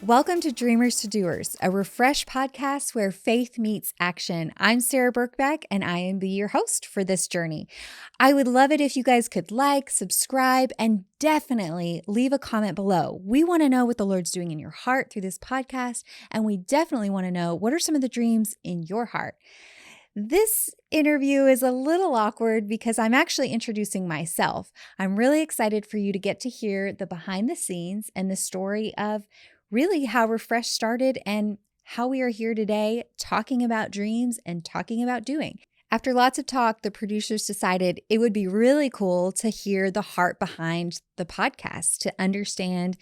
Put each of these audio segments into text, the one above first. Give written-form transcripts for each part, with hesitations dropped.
Welcome to Dreamers To Doers, a refresh podcast where faith meets action. I'm Sarah Birkbeck, and I am your host for this journey. I would love it if you guys could like, subscribe, and definitely leave a comment below. We want to know what the Lord's doing in your heart through this podcast, and we definitely want to know what are some of the dreams in your heart. This interview is a little awkward because I'm actually introducing myself. I'm really excited for you to get to hear the behind the scenes and the story of really how Refresh started and how we are here today talking about dreams and talking about doing. After lots of talk, the producers decided it would be really cool to hear the heart behind the podcast, to understand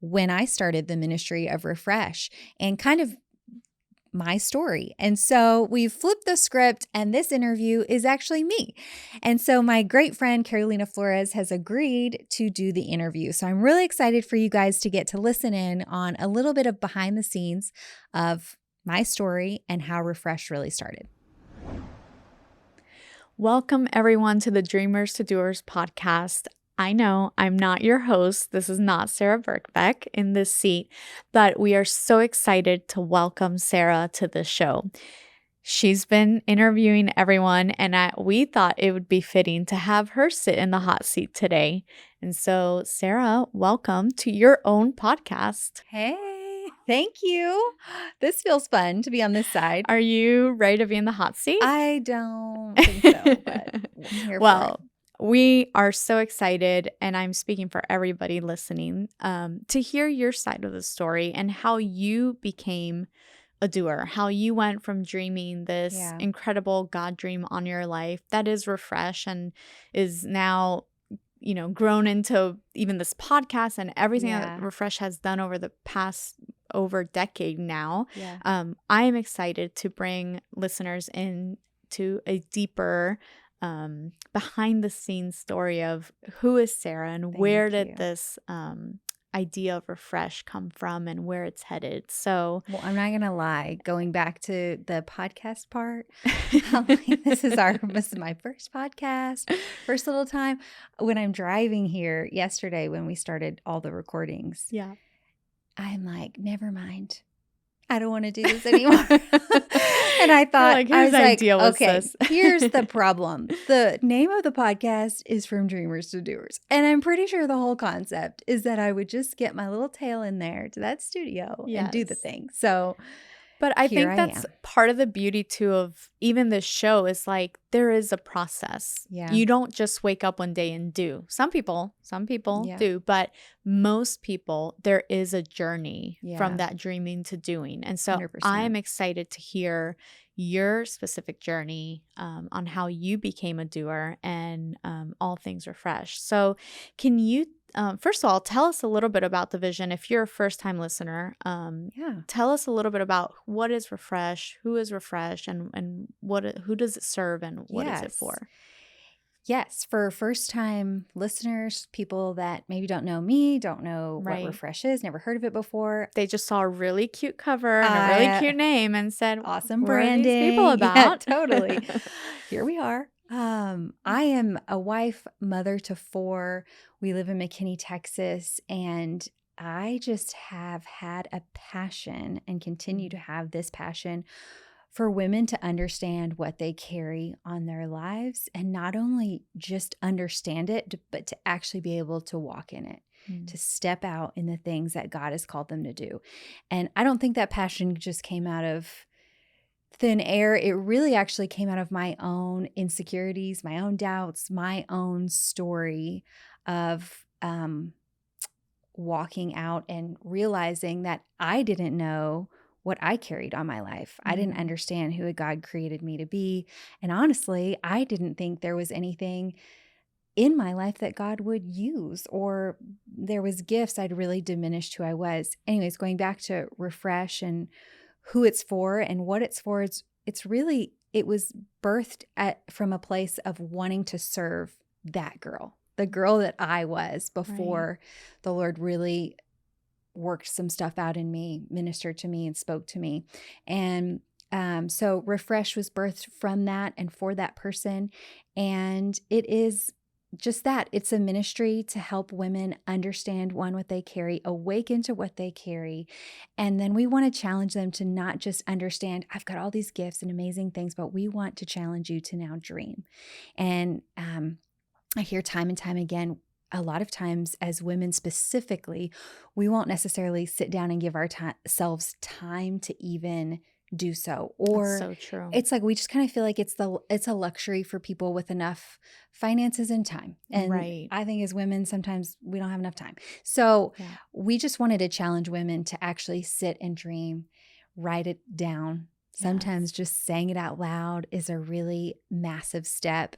when I started the ministry of Refresh and kind of my story. And so we've flipped the script, and this interview is actually me. And so my great friend Carolina Flores has agreed to do the interview. So I'm really excited for you guys to get to listen in on a little bit of behind the scenes of my story and how Refresh really started. Welcome everyone to the Dreamers To Doers podcast. I know I'm not your host. This is not Sarah Birkbeck in this seat, but we are so excited to welcome Sarah to the show. She's been interviewing everyone, and we thought it would be fitting to have her sit in the hot seat today. And so, Sarah, welcome to your own podcast. Hey, thank you. This feels fun to be on this side. Are you ready to be in the hot seat? I don't think so, but I'm here for it. We are so excited, and I'm speaking for everybody listening, to hear your side of the story and how you became a doer, how you went from dreaming this incredible God dream on your life that is Refresh and is now, grown into even this podcast and everything that Refresh has done over the past over decade now. I am excited to bring listeners in to a deeper behind the scenes story of who is Sarah and where did this idea of Refresh come from and where it's headed. So, well, I'm not gonna lie, going back to the podcast part, this is my first podcast, first little time. When I'm driving here yesterday when we started all the recordings, I'm like, never mind, I don't want to do this anymore. And I thought, here's the problem. The name of the podcast is From Dreamers to Doers. And I'm pretty sure the whole concept is that I would just get my little tail in there to that studio and do the thing. So, but I think that's part of the beauty too of even this show is like there is a process. You don't just wake up one day and do. Some people do, but most people, there is a journey from that dreaming to doing. And so 100%. I'm excited to hear your specific journey on how you became a doer and all things Refresh. So can you first of all, tell us a little bit about the vision. If you're a first-time listener, tell us a little bit about what is Refresh, who is Refresh, and who does it serve, and what is it for? Yes, for first-time listeners, people that maybe don't know me, don't know what Refresh is, never heard of it before. They just saw a really cute cover and a really cute name and said, awesome branding. What are these people about? Yeah, totally. Here we are. I am a wife, mother to 4. We live in McKinney, Texas, and I just have had a passion and continue to have this passion for women to understand what they carry on their lives and not only just understand it, but to actually be able to walk in it, to step out in the things that God has called them to do. And I don't think that passion just came out of thin air. It really actually came out of my own insecurities, my own doubts, my own story of walking out and realizing that I didn't know what I carried on my life. I didn't understand who God created me to be. And honestly, I didn't think there was anything in my life that God would use, or there was gifts. I'd really diminished who I was. Anyways, going back to Refresh and who it's for and what it's for, it was birthed from a place of wanting to serve that girl, the girl that I was before the Lord really worked some stuff out in me, ministered to me, and spoke to me. And so Refresh was birthed from that and for that person. And it is just that. It's a ministry to help women understand, one, what they carry, awaken to what they carry. And then we want to challenge them to not just understand, I've got all these gifts and amazing things, but we want to challenge you to now dream. And I hear time and time again, a lot of times as women specifically, we won't necessarily sit down and give ourselves time to even do so. Or That's so true. it's like we just kind of feel like it's a luxury for people with enough finances and time. And Right. I think as women, sometimes we don't have enough time. So Yeah. we just wanted to challenge women to actually sit and dream, write it down. Sometimes just saying it out loud is a really massive step.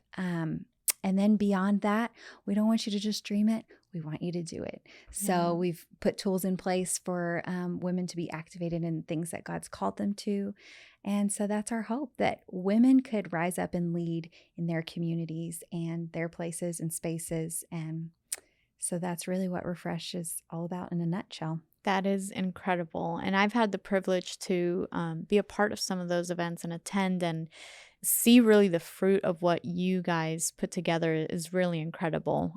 And then beyond that, we don't want you to just dream it. We want you to do it. So we've put tools in place for women to be activated in things that God's called them to. And so that's our hope, that women could rise up and lead in their communities and their places and spaces. And so that's really what Refresh is all about in a nutshell. That is incredible. And I've had the privilege to be a part of some of those events and attend and see really the fruit of what you guys put together is really incredible.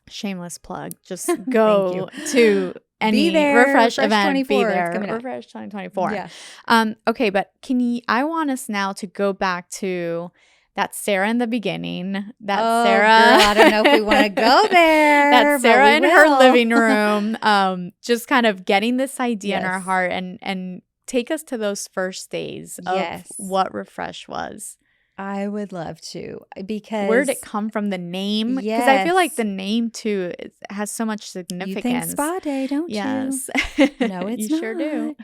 Shameless plug. Just go to any Refresh event. Be there. Refresh 2024. Yeah. Okay, but I want us now to go back to that Sarah in the beginning. That Sarah. Girl, I don't know if we want to go there. That Sarah in her living room, just kind of getting this idea in our heart and take us to those first days of what Refresh was. I would love to, because where did it come from, the name? Because I feel like the name too has so much significance. You think spa day, don't you? Yes. No, it's you not. Sure do.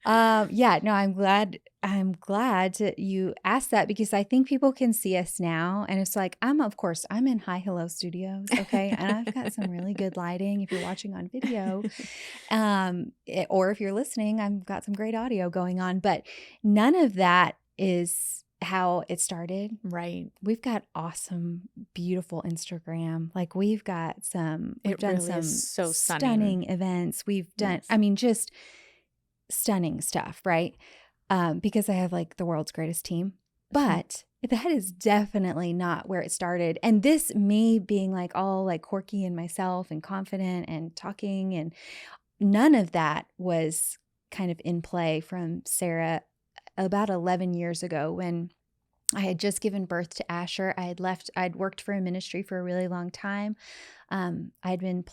No, I'm glad you asked that, because I think people can see us now, and it's like, I'm in Hi Hello Studios, okay, and I've got some really good lighting if you're watching on video, or if you're listening, I've got some great audio going on, but none of that is how it started. Right. We've got awesome, beautiful Instagram. Like we've done really some so stunning events. We've done, just stunning stuff, right? Because I have like the world's greatest team, but that is definitely not where it started. And this, me being like all like quirky in myself and confident and talking, and none of that was kind of in play from Sarah about 11 years ago, when I had just given birth to Asher. I'd worked for a ministry for a really long time. I'd been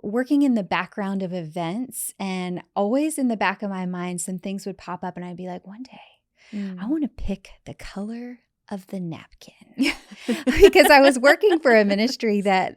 working in the background of events, and always in the back of my mind, some things would pop up and I'd be like, one day I want to pick the color of the napkin. Because I was working for a ministry that,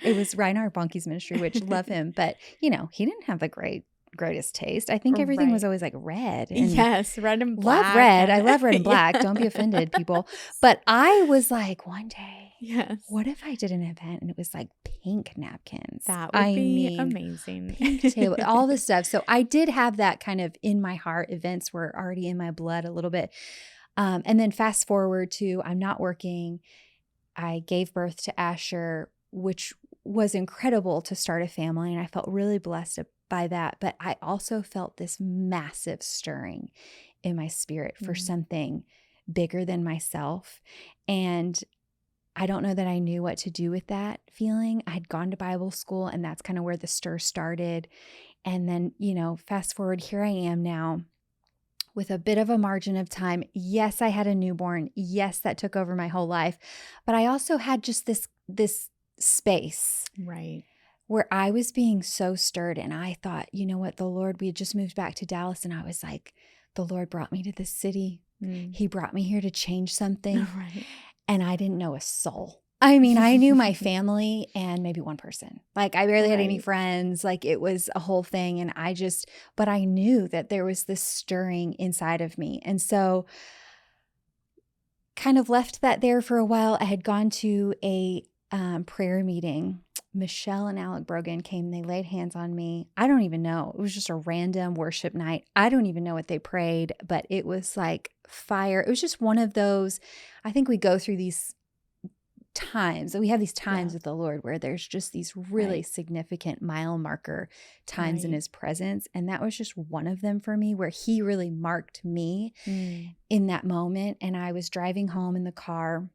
it was Reinhard Bonnke's ministry, which love him, but he didn't have the greatest taste. I think everything was always like red. And yes, red and black. Love red. I love red and black. Don't be offended, people. But I was like, one day, what if I did an event and it was like pink napkins? That would be amazing. Pink table, all this stuff. So I did have that kind of in my heart. Events were already in my blood a little bit. And then fast forward to, I'm not working. I gave birth to Asher, which was incredible to start a family. And I felt really blessed by that. But I also felt this massive stirring in my spirit for something bigger than myself. And I don't know that I knew what to do with that feeling. I'd gone to Bible school, and that's kind of where the stir started. And then, fast forward, here I am now with a bit of a margin of time. Yes, I had a newborn. Yes, that took over my whole life. But I also had just this space. Right. Where I was being so stirred, and I thought, you know what, we had just moved back to Dallas, and I was like, the Lord brought me to this city. He brought me here to change something. Right. And I didn't know a soul. I mean, I knew my family and maybe one person. Like I barely had any friends. Like it was a whole thing. And but I knew that there was this stirring inside of me. And so kind of left that there for a while. I had gone to a prayer meeting. Michelle and Alec Brogan came, they laid hands on me. I don't even know. It was just a random worship night. I don't even know what they prayed, but it was like fire. It was just one of those, I think we go through these times, we have these times with the Lord where there's just these really significant mile marker times in his presence. And that was just one of them for me, where he really marked me in that moment. And I was driving home in the car,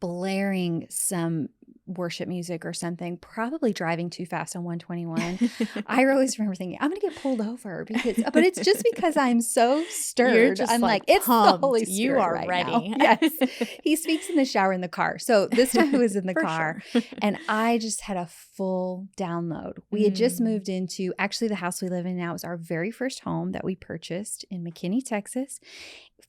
blaring some worship music or something, probably driving too fast on 121. I always remember thinking, I'm going to get pulled over but it's just because I'm so stirred. You're just I'm like, it's the pumped. Holy You Spirit are right ready. now. Yes. He speaks in the shower in the car. So this time it was in the For car sure. and I just had a full download. We had just moved into, actually the house we live in now is our very first home that we purchased in McKinney, Texas.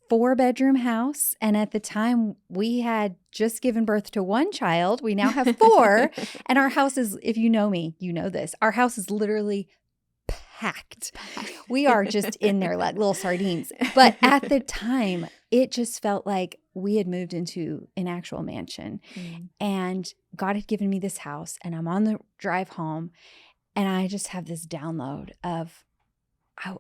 4-bedroom house. And at the time we had just given birth to 1 child. We now have 4. And our house is, if you know me, you know this. Our house is literally packed. We are just in there like little sardines. But at the time, it just felt like we had moved into an actual mansion. And God had given me this house and I'm on the drive home and I just have this download of,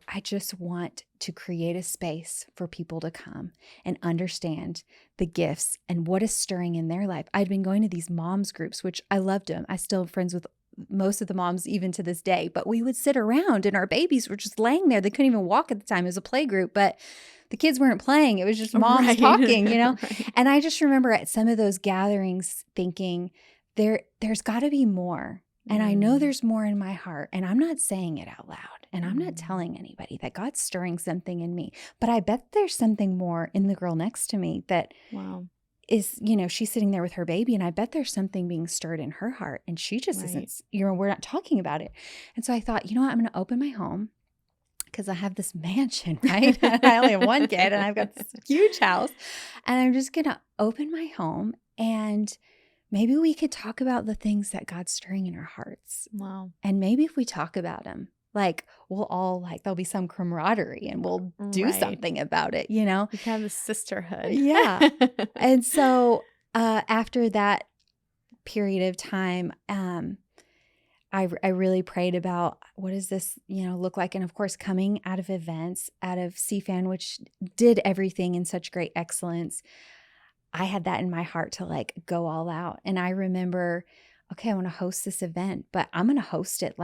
I just want to create a space for people to come and understand the gifts and what is stirring in their life. I'd been going to these moms groups, which I loved them. I still am friends with most of the moms even to this day, but we would sit around and our babies were just laying there. They couldn't even walk at the time. It was a play group, but the kids weren't playing. It was just moms talking, Right. And I just remember at some of those gatherings thinking there's got to be more. And I know there's more in my heart and I'm not saying it out loud and I'm not telling anybody that God's stirring something in me, but I bet there's something more in the girl next to me that is, she's sitting there with her baby and I bet there's something being stirred in her heart and she just isn't, we're not talking about it. And so I thought, you know what, I'm going to open my home because I have this mansion, right? I only have 1 kid and I've got this huge house and I'm just going to open my home and maybe we could talk about the things that God's stirring in our hearts. Wow. And maybe if we talk about them, like we'll all there'll be some camaraderie and we'll do something about it, We can have a sisterhood. Yeah. And so after that period of time, I really prayed about what does this, look like? And of course, coming out of events, out of CFAN, which did everything in such great excellence, I had that in my heart to go all out. And I remember, okay, I want to host this event, but I'm going to host it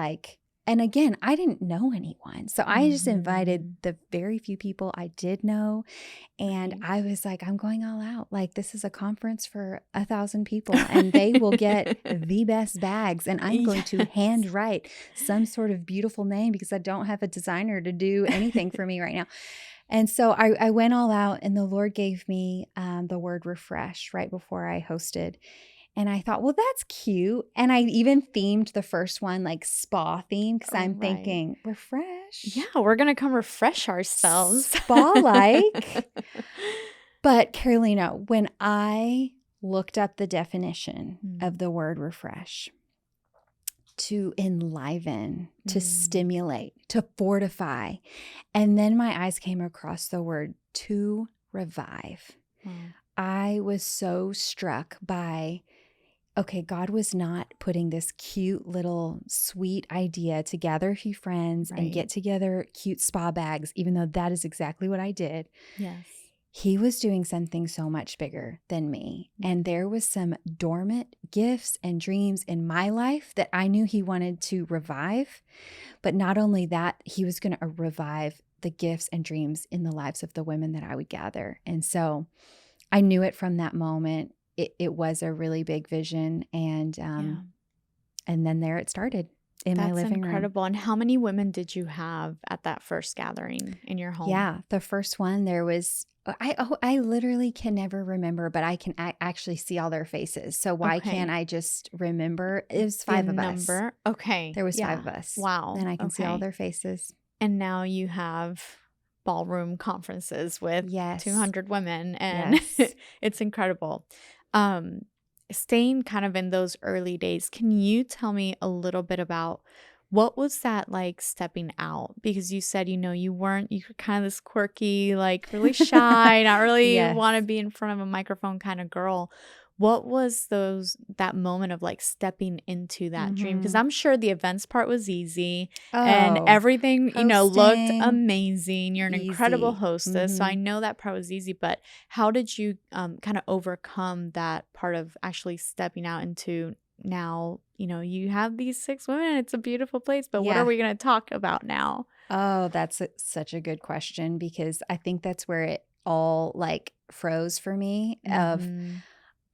and again, I didn't know anyone. So I just invited the very few people I did know. And I was like, I'm going all out. This is a conference for 1,000 people and they will get the best bags. And I'm going to handwrite some sort of beautiful name because I don't have a designer to do anything for me right now. And so I went all out and the Lord gave me the word refresh right before I hosted. And I thought, well, that's cute. And I even themed the first one spa theme because I'm thinking refresh. Yeah, we're going to come refresh ourselves. Spa-like. But Carolina, when I looked up the definition of the word refresh, to enliven, to stimulate, to fortify. And then my eyes came across the word to revive. I was so struck by, okay, God was not putting this cute little sweet idea to gather a few friends and get together cute spa bags, even though that is exactly what I did. Yes. He was doing something so much bigger than me. And there was some dormant gifts and dreams in my life that I knew he wanted to revive. But not only that, he was going to revive the gifts and dreams in the lives of the women that I would gather. And so I knew it from that moment. It was a really big vision. And then there it started in my living room. That's incredible. And how many women did you have at that first gathering in your home? Yeah, the first one, there was... I literally can never remember, but I can actually see all their faces. So why can't I just remember? It was 5 of us. Okay. There was 5 of us. Wow. And I can see all their faces. And now you have ballroom conferences with 200 women and it's incredible. Staying kind of in those early days, can you tell me a little bit about what was that like stepping out? Because you said, you were kind of this quirky, really shy, not really want to be in front of a microphone kind of girl. What was that moment of stepping into that dream? Because I'm sure the events part was easy and everything, looked amazing. You're an incredible hostess. So I know that part was easy, but how did you kind of overcome that part of actually stepping out into now, you have these 6 women, it's a beautiful place, but what are we going to talk about now? Oh, that's such a good question because I think that's where it all froze for me of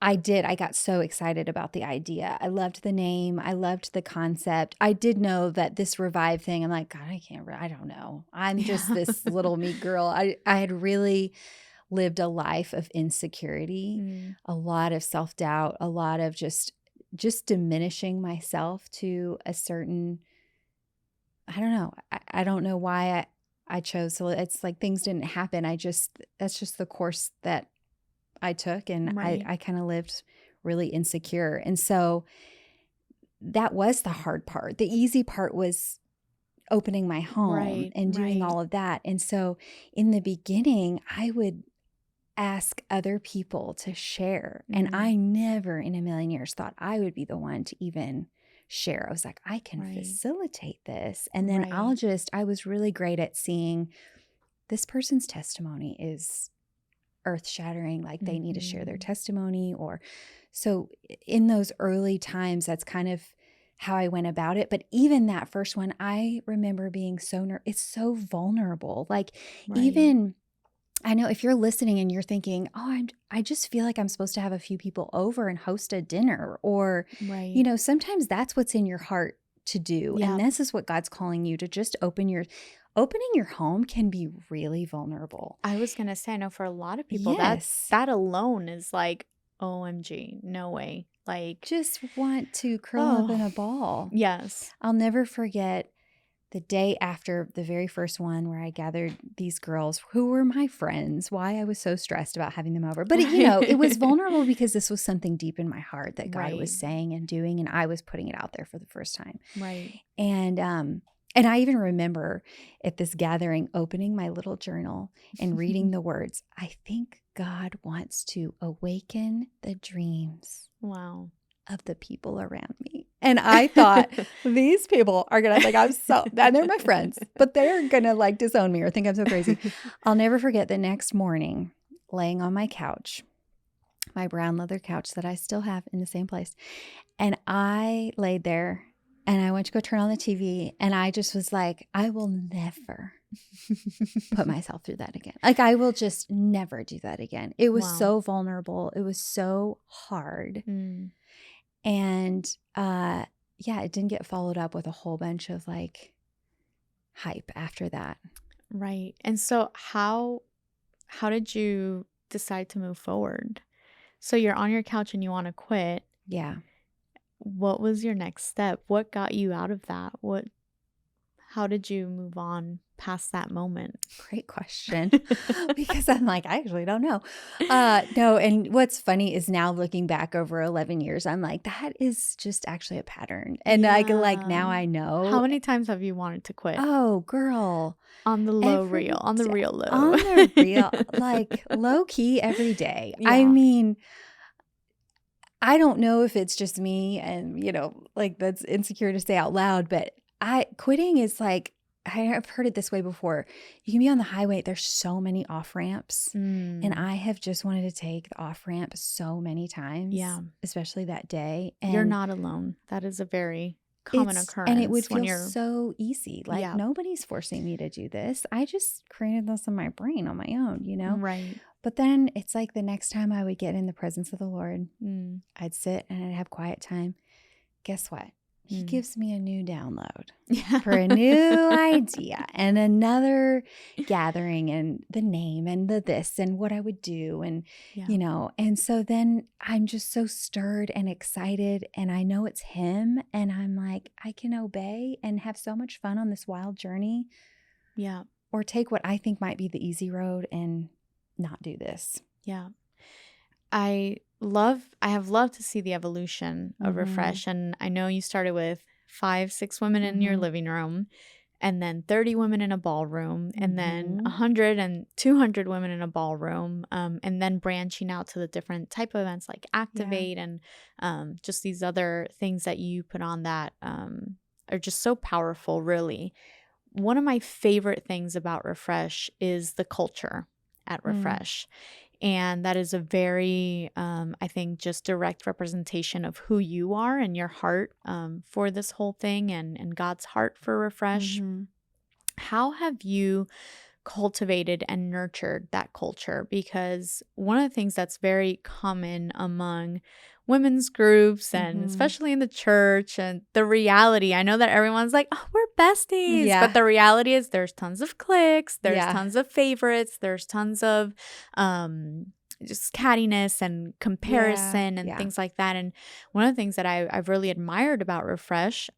I did. I got so excited about the idea. I loved the name. I loved the concept. I did know that this revive thing, I'm like, God, I don't know. I'm just Yeah. this little meek girl. I had really lived a life of insecurity, Mm, a lot of self-doubt, a lot of just diminishing myself to a certain, I don't know. I don't know why I chose to, it's like things didn't happen. That's just the course that I took, and right. I kind of lived really insecure. And so that was the hard part. The easy part was opening my home Right. and doing Right. all of that. And so in the beginning, I would ask other people to share. And Mm, I never in a million years thought I would be the one to even share. I was like, I can right. facilitate this. And then Right. I was really great at seeing this person's testimony is earth shattering, like they need to share their Mm-hmm. testimony. Or so in those early times, that's kind of how I went about it. But even that first one, I remember being it's so vulnerable. Like, Right. even I know if you're listening and you're thinking, oh, I just feel like I'm supposed to have a few people over and host a dinner, or, Right. sometimes that's what's in your heart to do. And Yeah. this is what God's calling you to just opening your home can be really vulnerable. I was gonna say, I know for a lot of people Yes. that alone is like, OMG, no way. Like, Just want to curl up oh, in a ball. yes. I'll never forget the day after the very first one where I gathered these girls who were my friends, why I was so stressed about having them over. But, it was vulnerable because this was something deep in my heart that God Right. was saying and doing, and I was putting it out there for the first time. Right. And I even remember at this gathering opening my little journal and reading the words, I think God wants to awaken the dreams Wow. of the people around me. And I thought, these people are going to think and they're my friends, but they're going to like disown me or think I'm so crazy. I'll never forget the next morning laying on my couch, my brown leather couch that I still have in the same place. And I laid there and I went to go turn on the TV, and I just was like, I will never put myself through that again. Like, I will just never do that again. It was Wow. so vulnerable. It was so hard. Mm. And yeah, it didn't get followed up with a whole bunch of like hype after that. Right. And so how did you decide to move forward? So you're on your couch and you want to quit. Yeah. What was your next step? What got you out of that? How did you move on past that moment? Great question. Because I'm like, I actually don't know. No, and what's funny is now looking back over 11 years, I'm like, that is just actually a pattern. And like now I know. How many times have you wanted to quit? Oh, girl. On the low Every reel, on the day. real low. On the real, like low key every day. Yeah. I mean, I don't know if it's just me and, like that's insecure to say out loud, but quitting is like, I've heard it this way before. You can be on the highway. There's so many off ramps. And I have just wanted to take the off ramp so many times. Yeah. Especially that day. And you're not alone. That is a very common occurrence. And it would when feel you're so easy. Like Yeah. nobody's forcing me to do this. I just created this in my brain on my own, Right. But then it's like the next time I would get in the presence of the Lord, Mm. I'd sit and I'd have quiet time. Guess what? He gives me a new download Yeah. for a new idea and another gathering and the name and the this and what I would do. And, Yeah. and so then I'm just so stirred and excited, and I know it's him, and I'm like, I can obey and have so much fun on this wild journey. Yeah. Or take what I think might be the easy road and not do this. Yeah. I have loved to see the evolution of Refresh. And I know you started with 5-6 women in your living room, and then 30 women in a ballroom, and then 100 and 200 women in a ballroom, and then branching out to the different type of events like Activate and just these other things that you put on that are just so powerful, really. One of my favorite things about Refresh is the culture at Refresh. And that is a very, I think, just direct representation of who you are and your heart for this whole thing, and God's heart for Refresh. How have you cultivated and nurtured that culture? Because one of the things that's very common among women's groups and Mm-hmm. especially in the church and the reality, I know that everyone's like, oh, we're besties. Yeah. But the reality is there's tons of cliques, there's Yeah. tons of favorites, there's tons of just cattiness and comparison and Yeah. things like that. And one of the things that I've really admired about Refresh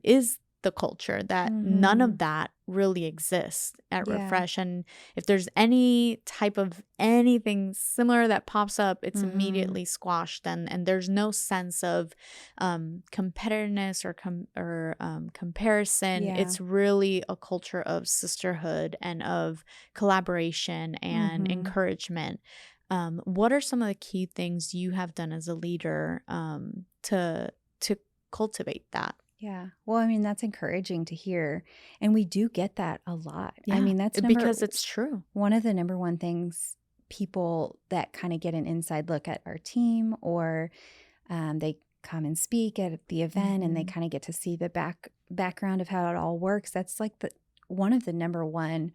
is the culture, that none Mm-hmm. of that really exists at Yeah. Refresh. And if there's any type of anything similar that pops up, it's Mm-hmm. immediately squashed, and there's no sense of competitiveness or comparison. Yeah. It's really a culture of sisterhood and of collaboration and Mm-hmm. encouragement. What are some of the key things you have done as a leader to cultivate that? Yeah. Well, I mean, that's encouraging to hear. And we do get that a lot. I Yeah, mean, that's because it's true. one of the number one things people that kind of get an inside look at our team, or they come and speak at the event and they Mhm. kind of get to see the background of how it all works. That's like one of the number one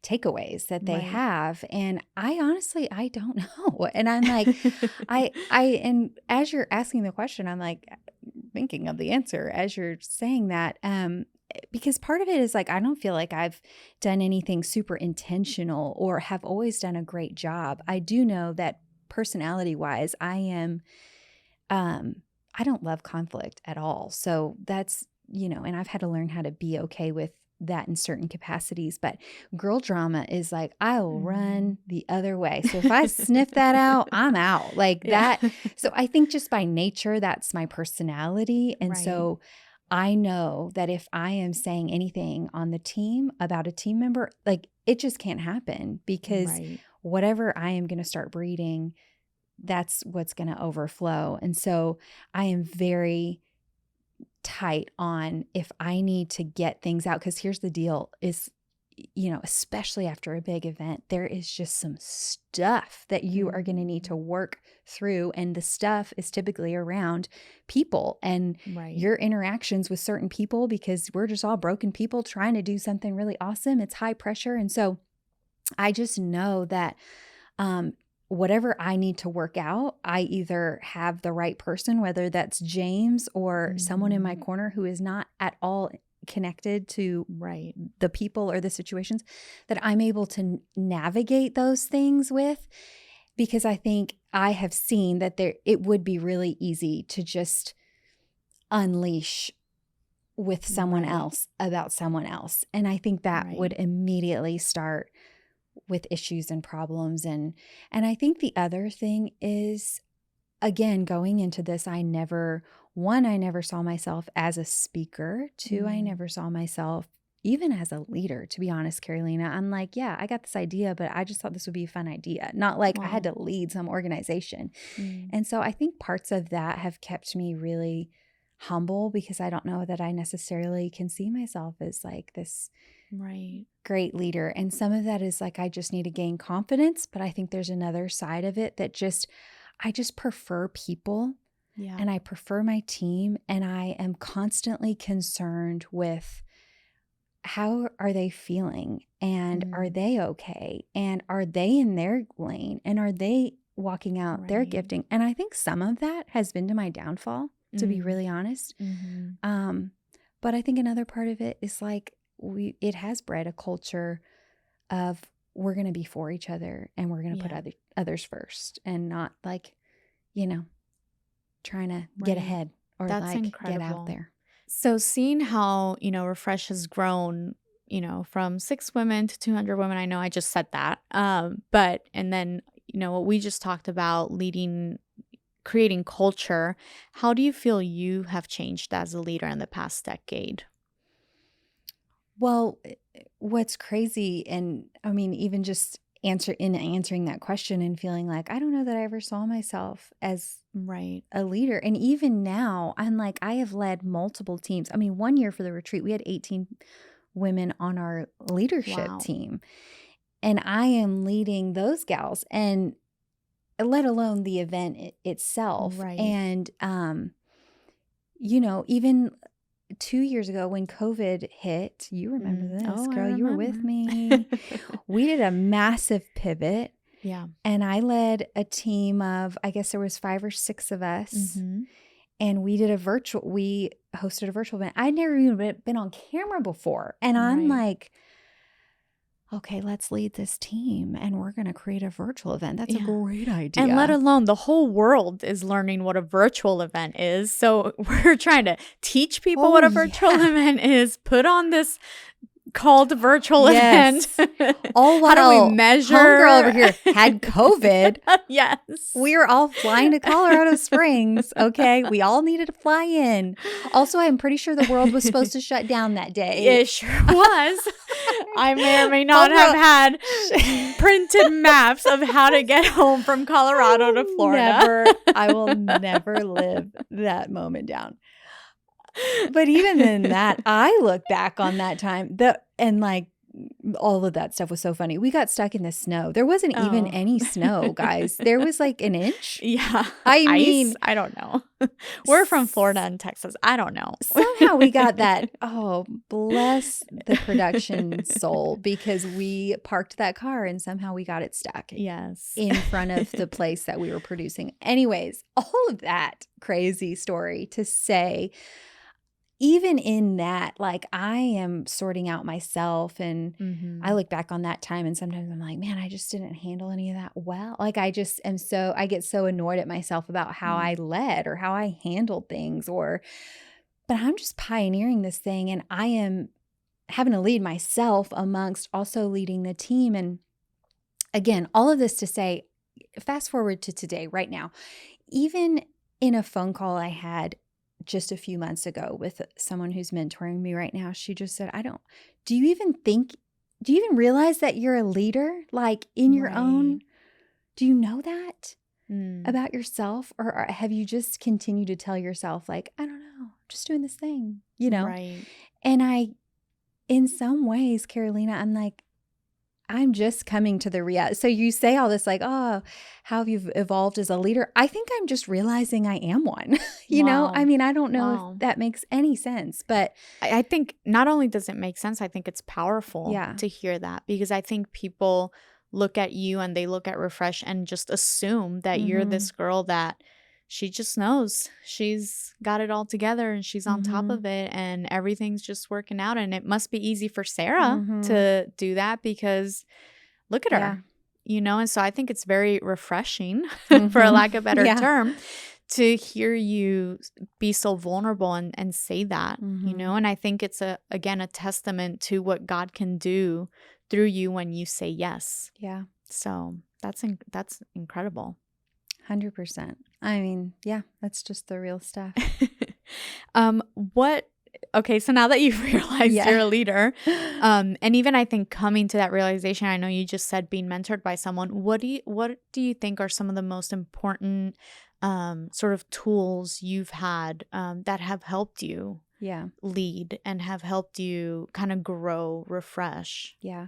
takeaways that they Right. have. And I honestly, I don't know. And I'm like, and as you're asking the question, I'm like thinking of the answer as you're saying that. Because part of it is like, I don't feel like I've done anything super intentional or have always done a great job. I do know that personality wise, I don't love conflict at all. So that's, and I've had to learn how to be okay with that in certain capacities. But girl drama is like, I will run the other way. So if I sniff that out, I'm out like Yeah. that. So I think just by nature, that's my personality. And Right. so I know that if I am saying anything on the team about a team member, like it just can't happen, because Right. whatever I am going to start breeding, that's what's going to overflow. And so I am very tight on if I need to get things out, because here's the deal is, especially after a big event, there is just some stuff that you are going to need to work through. And the stuff is typically around people and Right. your interactions with certain people, because we're just all broken people trying to do something really awesome. It's high pressure. And so I just know that whatever I need to work out, I either have the right person, whether that's James or someone in my corner who is not at all connected to Right. the people or the situations, that I'm able to navigate those things with. Because I think I have seen that it would be really easy to just unleash with someone Right. else about someone else. And I think that Right. would immediately start with issues and problems. And I think the other thing is, again, going into this, I never saw myself as a speaker. Two, I never saw myself even as a leader, to be honest, Carolina. I'm like, yeah, I got this idea, but I just thought this would be a fun idea. Not like I had to lead some organization. And so I think parts of that have kept me really humble, because I don't know that I necessarily can see myself as like this Right. great leader. And some of that is like, I just need to gain confidence. But I think there's another side of it that I just prefer people. Yeah. And I prefer my team. And I am constantly concerned with, how are they feeling? And are they okay? And are they in their lane? And are they walking out their Right. gifting? And I think some of that has been to my downfall, to be really honest. But I think another part of it is like, it has bred a culture of, we're going to be for each other and we're going to put others first, and not like, trying to get ahead or That's like incredible. get out there. So seeing how, Refresh has grown, from 6 women to 200 women, I know I just said that. But, and then, what we just talked about, creating culture, how do you feel you have changed as a leader in the past decade? Well, what's crazy, and I mean, even just answering that question and feeling like, I don't know that I ever saw myself as Right. a leader. And even now, I'm like, I have led multiple teams. I mean, one year for the retreat, we had 18 women on our leadership team. And I am leading those gals, and let alone the event itself. Right. And, even 2 years ago when COVID hit, you remember this, Oh, I girl, you were with remember. me. We did a massive pivot, Yeah. and I led a team of, I guess there was 5 or 6 of us, Mm-hmm. and we hosted a virtual event. I'd never even been on camera before, and I'm Right. like, okay, let's lead this team, and we're going to create a virtual event. That's a Yeah. great idea. And let alone the whole world is learning what a virtual event is. So we're trying to teach people what a virtual event is, put on this called virtual event. All How do while we measure? homegirl over here had COVID. Yes. We were all flying to Colorado Springs. Okay. We all needed to fly in. Also, I'm pretty sure the world was supposed to shut down that day. It sure was. I may or may not have had printed maps of how to get home from Colorado to Florida. I will never live that moment down. But even in that, I look back on that time and like all of that stuff was so funny. We got stuck in the snow. There wasn't even any snow, guys. There was like an inch. Yeah. I mean, I don't know. We're from Florida and Texas. I don't know. Somehow we got that. Oh, bless the production soul, because we parked that car and somehow we got it stuck. Yes. In front of the place that we were producing. Anyways, all of that crazy story to say, even in that, like, I am sorting out myself, and I look back on that time and sometimes I'm like, man, I just didn't handle any of that well. Like, I get so annoyed at myself about how I led or how I handled things, but I'm just pioneering this thing, and I am having to lead myself amongst also leading the team. And again, all of this to say, fast forward to today, right now, even in a phone call I had just a few months ago with someone who's mentoring me right now, she just said, do you even realize that you're a leader? Like, in your own, do you know that about yourself? Or have you just continued to tell yourself, like, I don't know, I'm just doing this thing, Right. And in some ways, Carolina, I'm like, I'm just coming to the reality. So you say all this like, oh, how have you evolved as a leader? I think I'm just realizing I am one, know? I mean, I don't know if that makes any sense, but I think not only does it make sense, I think it's powerful to hear that, because I think people look at you and they look at Refresh and just assume that you're this girl that she just knows. She's got it all together and she's on top of it and everything's just working out. And it must be easy for Sarah to do that, because look at her, And so I think it's very refreshing, for a lack of a better term, to hear you be so vulnerable and say that, And I think it's again a testament to what God can do through you when you say yes. Yeah. So that's incredible. 100%. I mean, yeah, that's just the real stuff. Okay, so now that you've realized you're a leader, and even I think coming to that realization, I know you just said being mentored by someone. What do you think are some of the most important sort of tools you've had that have helped you lead and have helped you kind of grow, refresh? Yeah.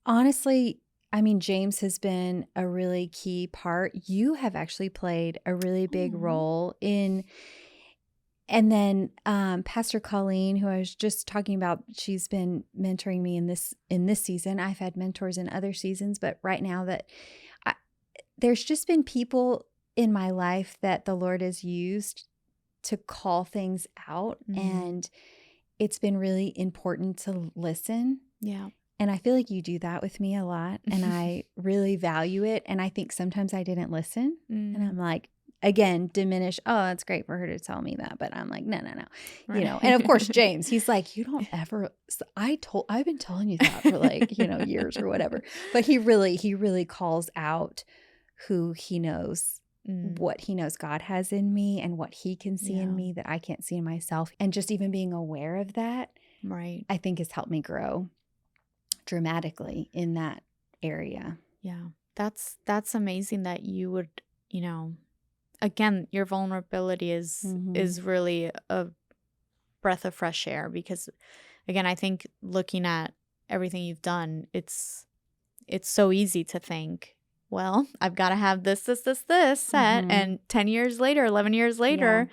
Honestly, I mean, James has been a really key part. You have actually played a really big role in, and then Pastor Colleen, who I was just talking about, she's been mentoring me in this season. I've had mentors in other seasons, but right now there's just been people in my life that the Lord has used to call things out, and it's been really important to listen. Yeah. And I feel like you do that with me a lot, and I really value it. And I think sometimes I didn't listen, and I'm like, again, diminish. Oh, it's great for her to tell me that, but I'm like, no, right. And of course, James, he's like, you don't ever. I've been telling you that for like years or whatever. But he really calls out who he knows, what he knows God has in me, and what he can see in me that I can't see in myself. And just even being aware of that, right, I think has helped me grow dramatically in that area. Yeah. That's amazing that you would, again, your vulnerability is really a breath of fresh air, because again, I think looking at everything you've done, it's so easy to think, well, I've got to have this set, and 10 years later, 11 years later,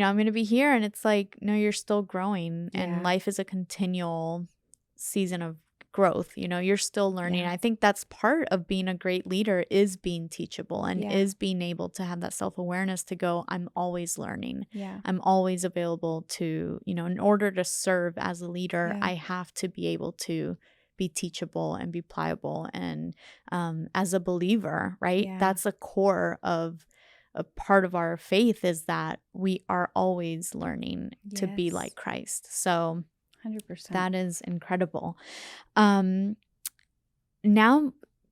I'm going to be here. And it's like, no, you're still growing, Yeah. and life is a continual season of growth. You're still learning. Yeah. I think that's part of being a great leader, is being teachable, and Yeah. is being able to have that self-awareness to go, I'm always learning. Yeah. I'm always available to, in order to serve as a leader, Yeah. I have to be able to be teachable and be pliable. And as a believer, right? Yeah. That's a core of a part of our faith, is that we are always learning to be Yes. like Christ. So 100%. that is incredible. Now,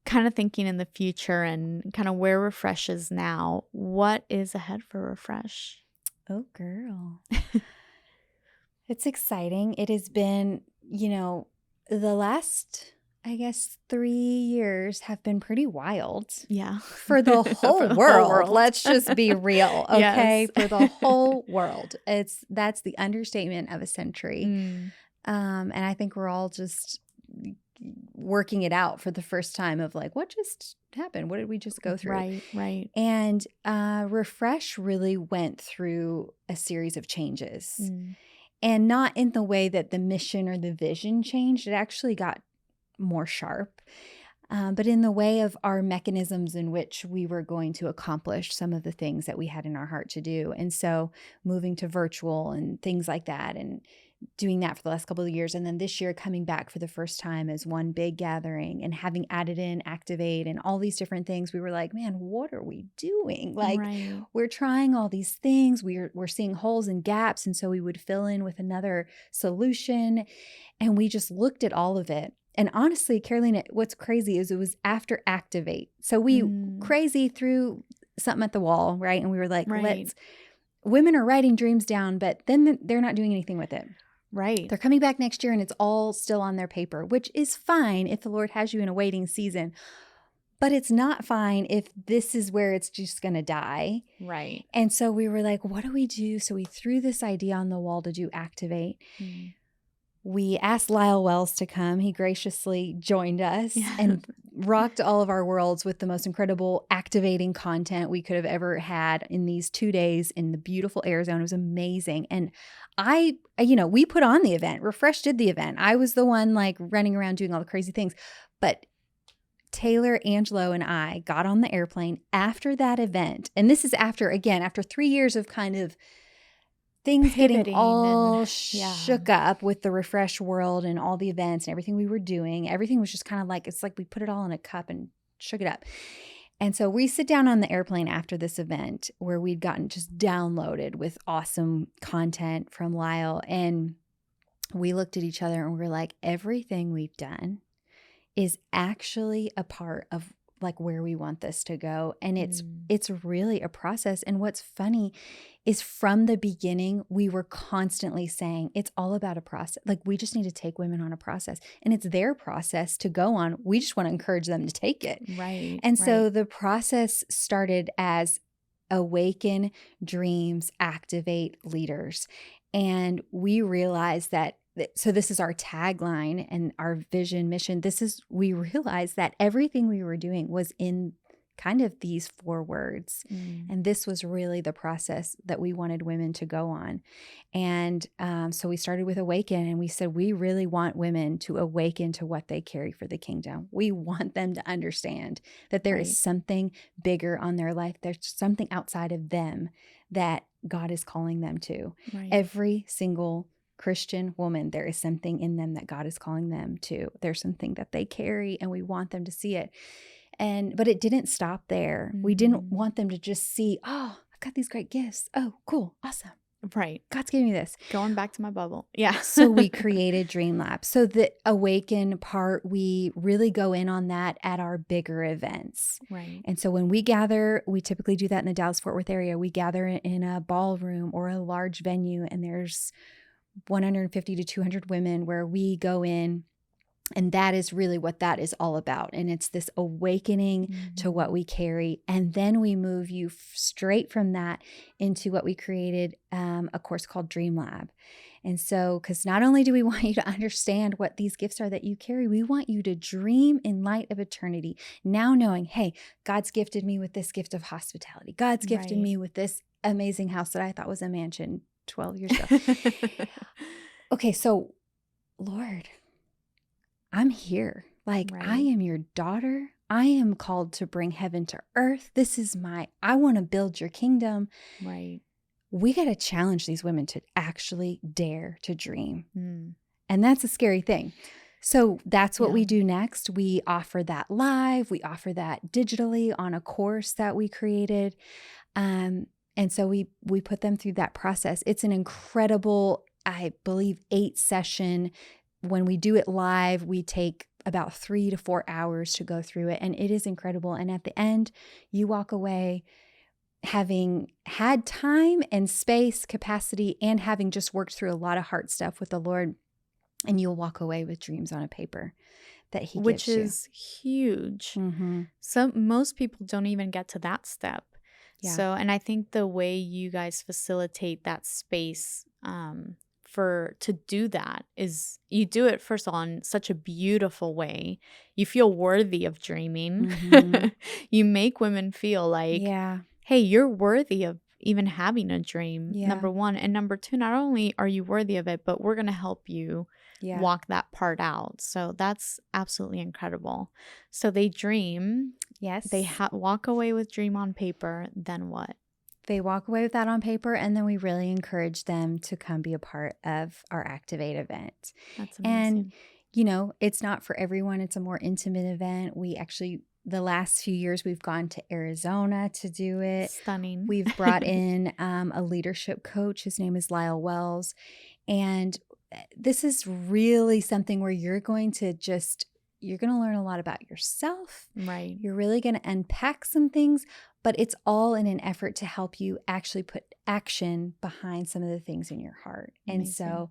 kind of thinking in the future and kind of where Refresh is now, what is ahead for Refresh? Oh, girl. It's exciting. It has been, the last, I guess, 3 years have been pretty wild. Yeah. For the whole For the world. whole world. Let's just be real, okay? Yes. For the whole world. That's the understatement of a century. And I think we're all just working it out for the first time of like, what just happened? What did we just go through? Right. And Refresh really went through a series of changes. And not in the way that the mission or the vision changed. It actually got more sharp. But in the way of our mechanisms in which we were going to accomplish some of the things that we had in our heart to do. And so moving to virtual and things like that, and doing that for the last couple of years. And then this year coming back for the first time as one big gathering, and having added in Activate and all these different things. We were like, man, what are we doing? Like, we're trying all these things. We're seeing holes and gaps. And so we would fill in with another solution. And we just looked at all of it. And honestly, Carolina, what's crazy is it was after Activate. So we crazy threw something at the wall, right? And we were like, women are writing dreams down, but then they're not doing anything with it. Right. They're coming back next year and it's all still on their paper, which is fine if the Lord has you in a waiting season. But it's not fine if this is where it's just going to die. Right. And so we were like, what do we do? So we threw this idea on the wall to do Activate. We asked Lyle Wells to come. He graciously joined us and rocked all of our worlds with the most incredible activating content we could have ever had in these 2 days in the beautiful Arizona. It was amazing. And we put on the event. Refresh did the event. I was the one like running around doing all the crazy things. But Taylor, Angelo, and I got on the airplane after that event. And this is after 3 years of kind of things getting all shook up with the Refresh world and all the events and everything we were doing. Everything was just kind of like, it's like we put it all in a cup and shook it up. And so we sit down on the airplane after this event where we'd gotten just downloaded with awesome content from Lyle. And we looked at each other and we're like, everything we've done is actually a part of like where we want this to go. And it's really a process. And what's funny is from the beginning, we were constantly saying it's all about a process. Like we just need to take women on a process, and it's their process to go on. We just want to encourage them to take it. Right. And so the process started as awaken, dreams, activate leaders. And we realized that. So this is our tagline and our vision mission. We realized that everything we were doing was in kind of these 4 words. And this was really the process that we wanted women to go on. And so we started with awaken, and we said, we really want women to awaken to what they carry for the kingdom. We want them to understand that there is something bigger on their life. There's something outside of them that God is calling them to. Every single Christian woman, there is something in them that God is calling them to. There's something that they carry, and we want them to see it. But it didn't stop there. We didn't want them to just see, oh, I've got these great gifts. Oh, cool. Awesome. Right. God's giving me this. Going back to my bubble. Yeah. So we created Dream Lab. So the awaken part, we really go in on that at our bigger events. Right. And so when we gather, we typically do that in the Dallas-Fort Worth area. We gather in a ballroom or a large venue, and there's 150 to 200 women where we go in, and that is really what that is all about. And it's this awakening to what we carry. And then we move you straight from that into what we created, a course called Dream Lab. And so, because not only do we want you to understand what these gifts are that you carry, we want you to dream in light of eternity. Now knowing, hey, God's gifted me with this gift of hospitality. God's gifted me with this amazing house that I thought was a mansion 12 years ago. Okay, so Lord, I'm here. Like, Right. I am your daughter. I am called to bring heaven to earth. I want to build your kingdom. Right. We got to challenge these women to actually dare to dream. Mm. And that's a scary thing. So that's what Yeah. we do next. We offer that live. We offer that digitally on a course that we created. And so we put them through that process. It's an incredible, I believe, 8-session. When we do it live, we take about 3 to 4 hours to go through it. And it is incredible. And at the end, you walk away having had time and space, capacity, and having just worked through a lot of heart stuff with the Lord. And you'll walk away with dreams on a paper that He Which gives you. is huge. Mm-hmm. Most people don't even get to that step. Yeah. So, and I think the way you guys facilitate that space to do that is you do it first of all in such a beautiful way. You feel worthy of dreaming. Mm-hmm. You make women feel like, Yeah. hey, you're worthy of even having a dream, Yeah. number one. And number two, not only are you worthy of it, but we're going to help you walk that part out. So that's absolutely incredible. So they dream. Yes. They walk away with dream on paper. Then what? They walk away with that on paper, and then we really encourage them to come be a part of our Activate event. That's amazing. And, it's not for everyone. It's a more intimate event. We actually, the last few years, we've gone to Arizona to do it. Stunning. We've brought in a leadership coach. His name is Lyle Wells. And this is really something where you're going to learn a lot about yourself. Right. You're really going to unpack some things, but it's all in an effort to help you actually put action behind some of the things in your heart. Amazing. And so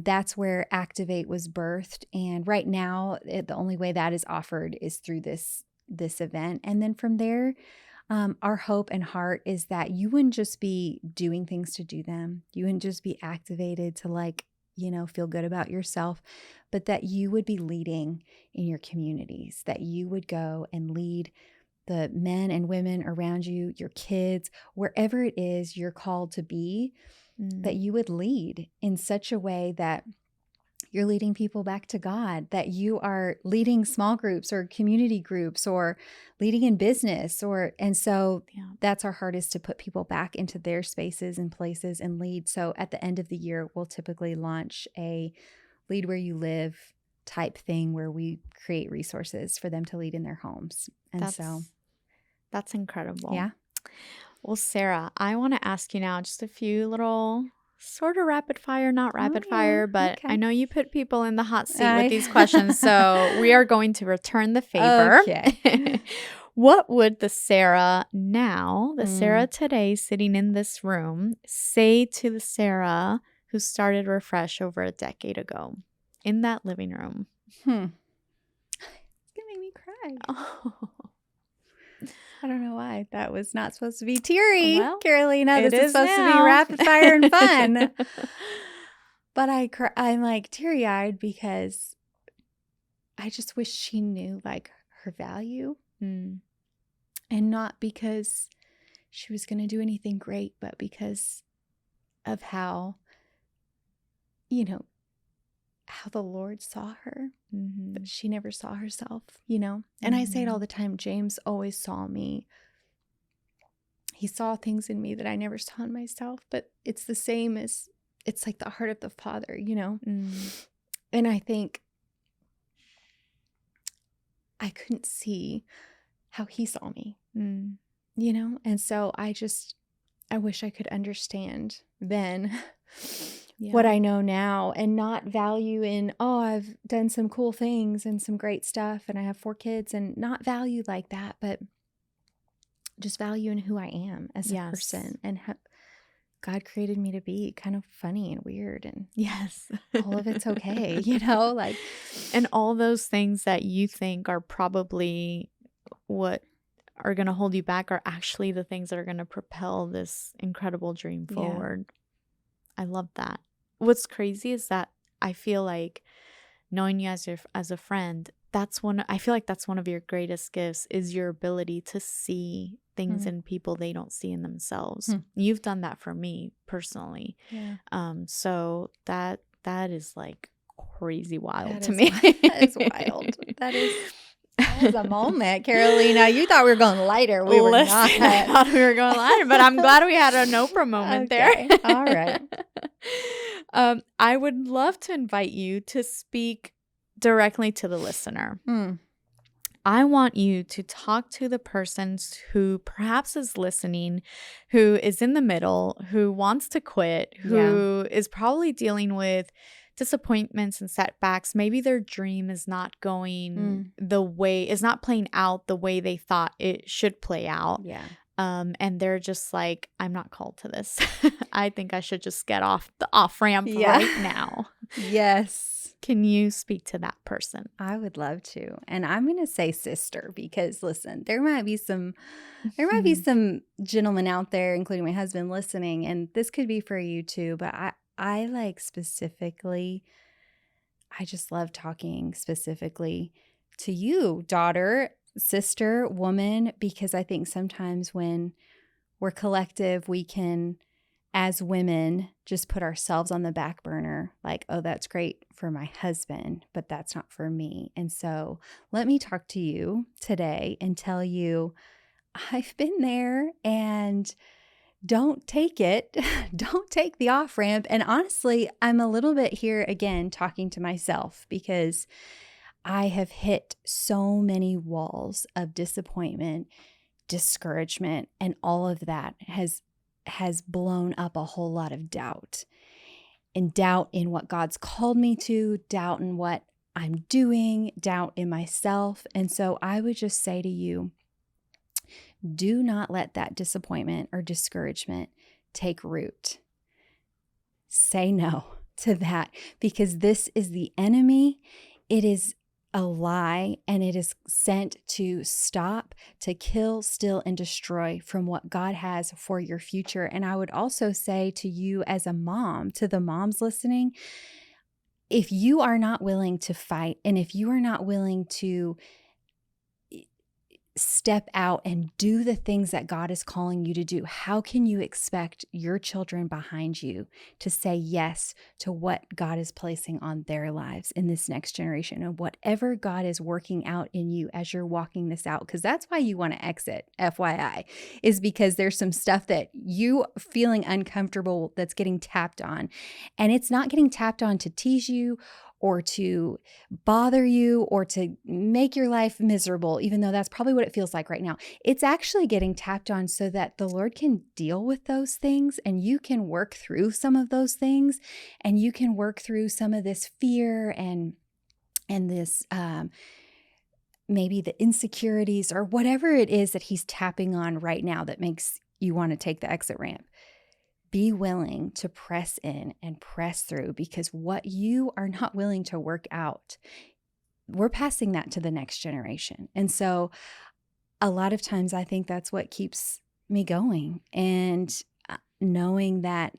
that's where Activate was birthed. And right now, the only way that is offered is through this event. And then from there, our hope and heart is that you wouldn't just be doing things to do them. You wouldn't just be activated to feel good about yourself, but that you would be leading in your communities, that you would go and lead the men and women around you, your kids, wherever it is you're called to be, that you would lead in such a way that you're leading people back to God, that you are leading small groups or community groups or leading in business and so that's our heart, is to put people back into their spaces and places and lead. So at the end of the year, we'll typically launch a Lead Where You Live type thing where we create resources for them to lead in their homes. And that's incredible. Yeah. Well, Sarah, I want to ask you now just a few little sort of rapid fire, not rapid fire, but okay. I know you put people in the hot seat with these questions, so we are going to return the favor. Okay. What would the Sarah now, the Sarah today sitting in this room, say to the Sarah who started Refresh over a decade ago in that living room? It's going to make me cry. Oh. I don't know why. That was not supposed to be teary, Well, Carolina. This is supposed to be now. rapid fire and fun. But I'm like teary-eyed because I just wish she knew her value. And not because she was going to do anything great, but because of how the Lord saw her. But she never saw herself, And I say it all the time. James always saw me. He saw things in me that I never saw in myself, but it's the same as, it's like the heart of the Father, And I think I couldn't see how he saw me, And so I wish I could understand then what I know now, and not value in, I've done some cool things and some great stuff and I have 4 kids, and not value like that, but just value in who I am as a person and how God created me to be, kind of funny and weird, and all of it's okay, and all those things that you think are probably what are going to hold you back are actually the things that are going to propel this incredible dream forward. I love that. What's crazy is that I feel like knowing you as a friend, I feel like that's one of your greatest gifts, is your ability to see things in people they don't see in themselves. Hmm. You've done that for me personally. Yeah. So that is like crazy wild That to is me. that is wild. That is a moment, Carolina. You thought we were going lighter. We were Listen, not. I thought we were going lighter, but I'm glad we had an Oprah moment there. All right. I would love to invite you to speak directly to the listener. I want you to talk to the person who perhaps is listening, who is in the middle, who wants to quit, who is probably dealing with disappointments and setbacks. Maybe their dream is not going is not playing out the way they thought it should play out. Yeah. And they're just like, I'm not called to this. I think I should just get off the off ramp right now. Yes. Can you speak to that person? I would love to. And I'm going to say sister because listen, there might be some gentlemen out there, including my husband, listening, and this could be for you too, but I like specifically, I just love talking specifically to you, daughter, sister, woman, because I think sometimes when we're collective, we can, as women, just put ourselves on the back burner, like, oh, that's great for my husband, but that's not for me. And so let me talk to you today and tell you I've been there, and don't take it. Don't take the off ramp. And honestly, I'm a little bit here again talking to myself because I have hit so many walls of disappointment, discouragement, and all of that has blown up a whole lot of doubt, and doubt in what God's called me to, doubt in what I'm doing, doubt in myself. And so I would just say to you, do not let that disappointment or discouragement take root. Say no to that, because this is the enemy. It is a lie, and it is sent to stop, to kill, steal, and destroy from what God has for your future. And I would also say to you as a mom, to the moms listening, if you are not willing to fight, and if you are not willing to step out and do the things that God is calling you to do, how can you expect your children behind you to say yes to what God is placing on their lives in this next generation, and whatever God is working out in you as you're walking this out? Because that's why you want to exit, FYI, is because there's some stuff that you feeling uncomfortable that's getting tapped on, and it's not getting tapped on to tease you or to bother you or to make your life miserable, even though that's probably what it feels like right now. It's actually getting tapped on so that the Lord can deal with those things, and you can work through some of those things, and you can work through some of this fear and this maybe the insecurities or whatever it is that He's tapping on right now that makes you want to take the exit ramp. Be willing to press in and press through, because what you are not willing to work out, we're passing that to the next generation. And so a lot of times I think that's what keeps me going, and knowing that,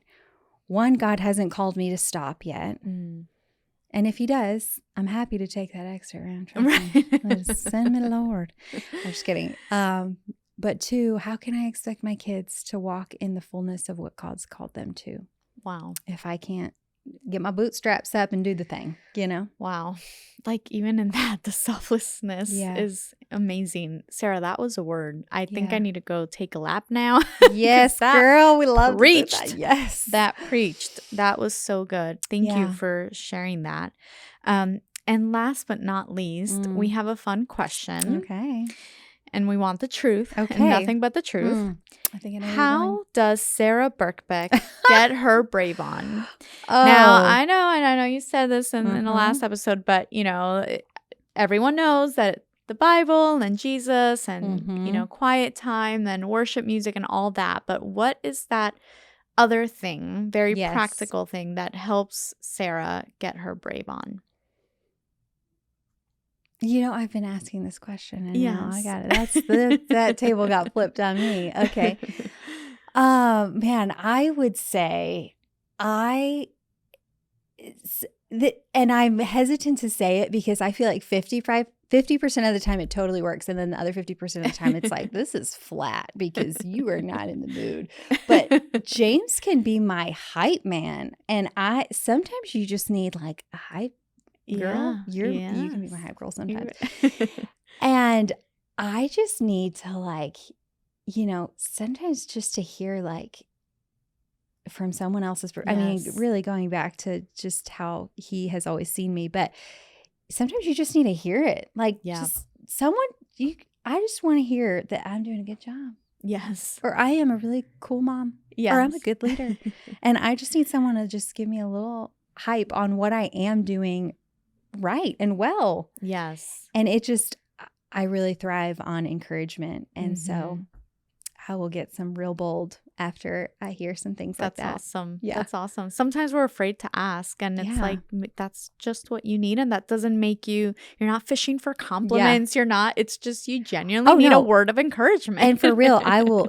one, God hasn't called me to stop yet. And if He does, I'm happy to take that exit round. Right. Send me the Lord. I'm just kidding. But two, how can I expect my kids to walk in the fullness of what God's called them to? Wow. If I can't get my bootstraps up and do the thing, you know? Wow. Like, even in that, the selflessness is amazing. Sarah, that was a word. I think I need to go take a lap now. Yes, girl. We love preached. That. Yes. That preached. That was so good. Thank you for sharing that. And last but not least, we have a fun question. Okay. And we want the truth. Okay. And nothing but the truth. I think I know How does Sarah Birkbeck get her brave on? Oh. Now, I know you said this in the last episode, but, you know, everyone knows that the Bible and Jesus and, you know, quiet time and worship music and all that. But what is that other thing, very practical thing that helps Sarah get her brave on? You know, I've been asking this question, and now I got it. That table got flipped on me. Okay. Man, I would say and I'm hesitant to say it because I feel like 55% 50% of the time it totally works. And then the other 50% of the time it's like, this is flat because you are not in the mood. But James can be my hype man. And sometimes you just need like a hype girl. You can be my hype girl sometimes. And I just need to like, sometimes just to hear like from someone else's, I mean, really going back to just how he has always seen me, but sometimes you just need to hear it. Like just someone, I just want to hear that I'm doing a good job. Yes. Or I am a really cool mom. Yes. Or I'm a good leader. And I just need someone to just give me a little hype on what I am doing right and well. Yes. And I really thrive on encouragement. And so I will get some real bold after I hear some things like that. That's awesome. Yeah. That's awesome. Sometimes we're afraid to ask, and it's like, that's just what you need. And that doesn't make you're not fishing for compliments. It's just you genuinely need a word of encouragement. And for real,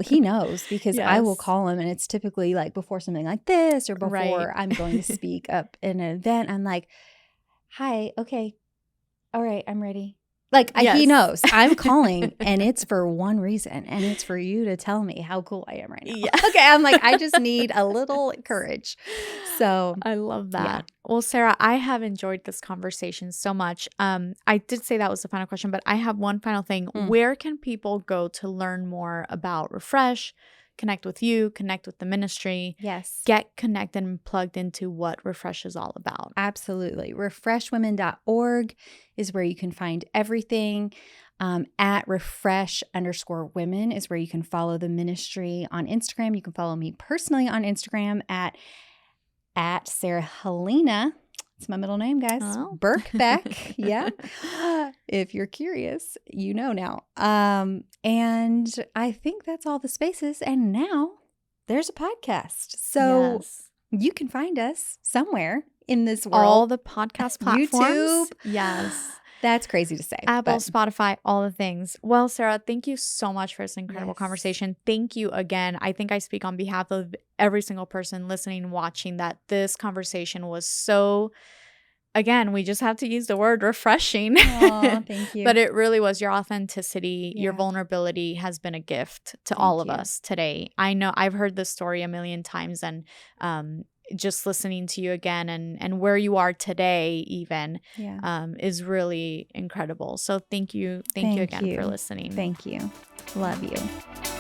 he knows because I will call him, and it's typically like before something like this or before I'm going to speak up in an event. I'm like, hi, okay, all right, I'm ready. Like he knows I'm calling, and it's for one reason, and it's for you to tell me how cool I am right now. Yeah. Okay, I'm like, I just need a little courage. So I love that. Yeah. Well, Sarah, I have enjoyed this conversation so much. I did say that was the final question, but I have one final thing. Where can people go to learn more about Refresh? Connect with you, connect with the ministry. Yes. Get connected and plugged into what Refresh is all about. Absolutely. Refreshwomen.org is where you can find everything. At refresh_women is where you can follow the ministry on Instagram. You can follow me personally on Instagram at Sarah Helena. It's my middle name, guys. Oh. Birkbeck. Yeah. If you're curious, you know now. And I think that's all the spaces. And now there's a podcast. So you can find us somewhere in this world. All the podcast platforms. YouTube. Yes. That's crazy to say. Apple, Spotify, all the things. Well, Sarah, thank you so much for this incredible conversation. Thank you again. I think I speak on behalf of every single person listening, watching, that this conversation was so, again, we just have to use the word refreshing. Oh, thank you. But it really was. Your authenticity, your vulnerability has been a gift to all of us today. I know I've heard this story a million times, and just listening to you again and where you are today even is really incredible. So thank you again for listening. Thank you. Love you.